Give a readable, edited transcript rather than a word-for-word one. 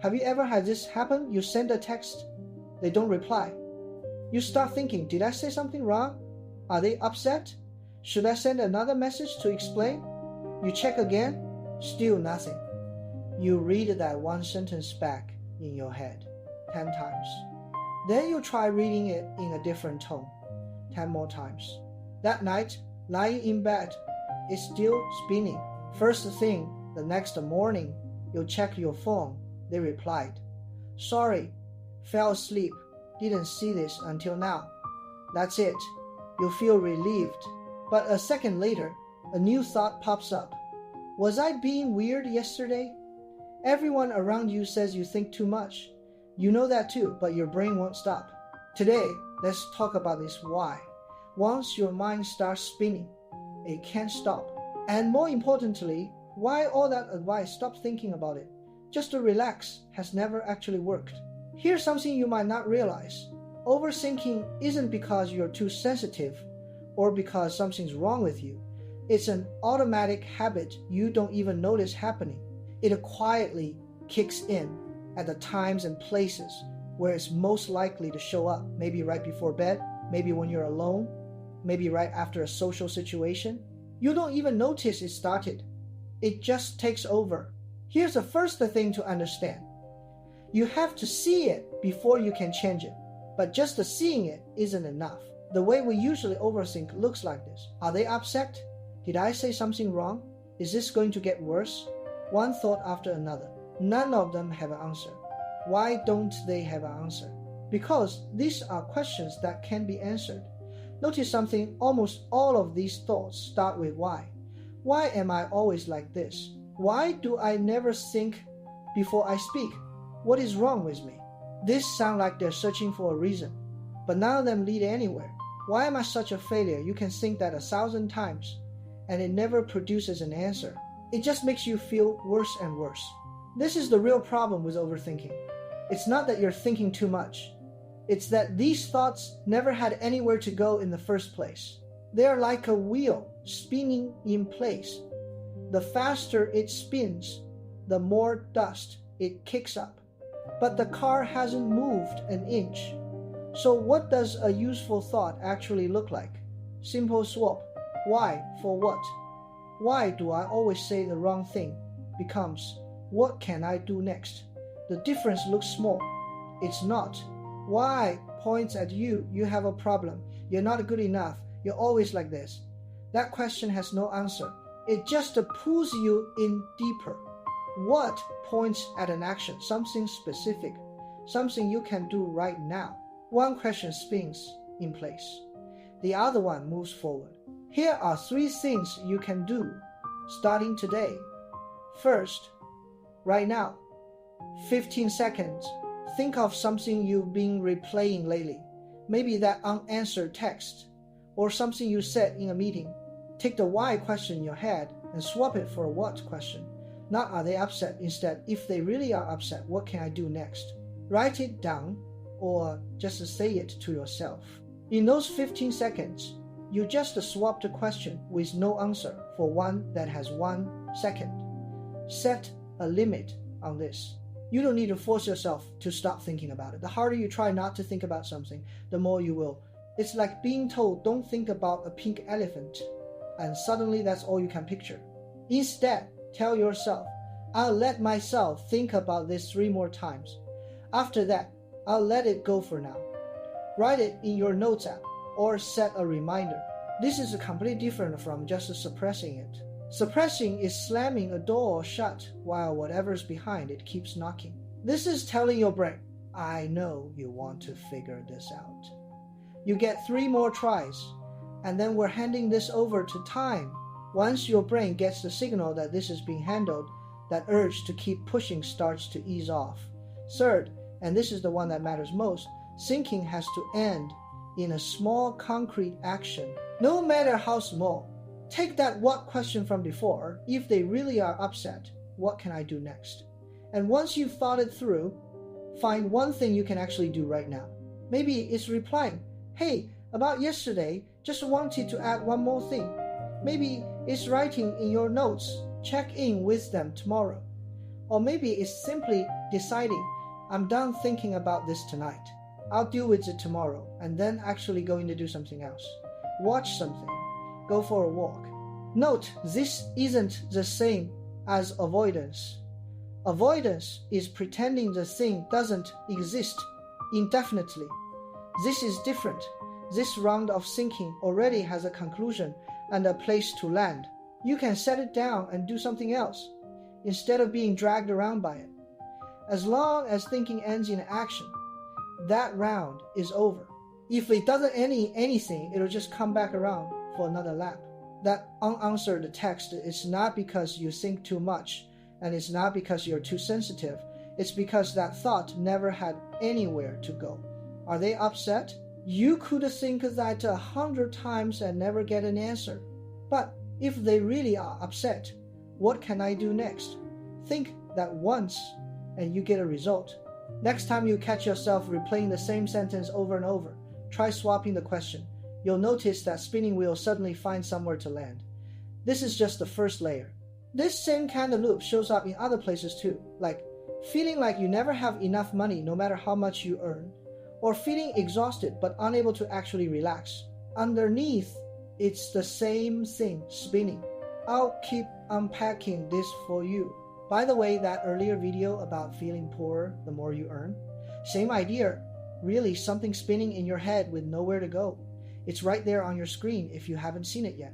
Have you ever had this happen? You send a text, they don't reply. You start thinking, did I say something wrong? Are they upset? Should I send another message to explain? You check again, still nothing. You read that one sentence back in your head 10 times. Then you try reading it in a different tone 10 more times. That night, lying in bed, it's still spinning. First thing, the next morning, you check your phone. They replied, sorry, fell asleep, didn't see this until now. That's it. You feel relieved. But a second later, a new thought pops up. Was I being weird yesterday? Everyone around you says you think too much. You know that too, but your brain won't stop. Today, let's talk about this why. Once your mind starts spinning, it can't stop. And more importantly, why all that advice, stop thinking about it, just to relax, has never actually worked. Here's something you might not realize. Overthinking isn't because you're too sensitive or because something's wrong with you. It's an automatic habit you don't even notice happening. It quietly kicks in at the times and places where it's most likely to show up. Maybe right before bed, maybe when you're alone, maybe right after a social situation. You don't even notice it started. It just takes over. Here's the first thing to understand. You have to see it before you can change it. But just the seeing it isn't enough. The way we usually overthink looks like this. Are they upset? Did I say something wrong? Is this going to get worse? One thought after another. None of them have an answer. Why don't they have an answer? Because these are questions that can be answered. Notice something, almost all of these thoughts start with why. Why am I always like this? Why do I never think before I speak? What is wrong with me? This sounds like they're searching for a reason, but none of them lead anywhere. Why am I such a failure? You can think that 1,000 times, and it never produces an answer. It just makes you feel worse and worse. This is the real problem with overthinking. It's not that you're thinking too much. It's that these thoughts never had anywhere to go in the first place. They're like a wheel spinning in place. The faster it spins, the more dust it kicks up. But the car hasn't moved an inch. So what does a useful thought actually look like? Simple swap. Why for what? Why do I always say the wrong thing? Becomes, what can I do next? The difference looks small. It's not. Why points at you. You have a problem. You're not good enough. You're always like this. That question has no answer. It just pulls you in deeper. What points at an action, something specific, something you can do right now. One question spins in place. The other one moves forward. Here are 3 things you can do starting today. First, right now, 15 seconds. Think of something you've been replaying lately. Maybe that unanswered text or something you said in a meeting. Take the why question in your head and swap it for a what question. Not are they upset, instead, if they really are upset, what can I do next? Write it down or just say it to yourself. In those 15 seconds, you just swap the question with no answer for one that has 1 second. Set a limit on this. You don't need to force yourself to stop thinking about it. The harder you try not to think about something, the more you will. It's like being told, don't think about a pink elephant, and suddenly that's all you can picture. Instead, tell yourself, I'll let myself think about this 3 more times. After that, I'll let it go for now. Write it in your notes app or set a reminder. This is completely different from just suppressing it. Suppressing is slamming a door shut while whatever's behind it keeps knocking. This is telling your brain, I know you want to figure this out. You get 3 more tries, and then we're handing this over to time. Once your brain gets the signal that this is being handled, that urge to keep pushing starts to ease off. Third, and this is the one that matters most, thinking has to end in a small concrete action, no matter how small. Take that what question from before. If they really are upset, what can I do next? And once you've thought it through, find one thing you can actually do right now. Maybe it's replying, hey, about yesterday, just wanted to add one more thing. Maybe it's writing in your notes, check in with them tomorrow. Or maybe it's simply deciding, I'm done thinking about this tonight. I'll deal with it tomorrow, and then actually going to do something else. Watch something. Go for a walk. Note, this isn't the same as avoidance. Avoidance is pretending the thing doesn't exist indefinitely. This is different. This round of thinking already has a conclusion and a place to land. You can set it down and do something else, instead of being dragged around by it. As long as thinking ends in action, that round is over. If it doesn't end in anything, it'll just come back around for another lap. That unanswered text is not because you think too much, and it's not because you're too sensitive. It's because that thought never had anywhere to go. Are they upset? You could think that 100 times and never get an answer. But if they really are upset, what can I do next? Think that once and you get a result. Next time you catch yourself replaying the same sentence over and over, try swapping the question. You'll notice that spinning wheel suddenly finds somewhere to land. This is just the first layer. This same kind of loop shows up in other places too, like feeling like you never have enough money no matter how much you earn, or feeling exhausted but unable to actually relax. Underneath, it's the same thing spinning. I'll keep unpacking this for you. By the way, that earlier video about feeling poor the more you earn, same idea, really something spinning in your head with nowhere to go. It's right there on your screen if you haven't seen it yet.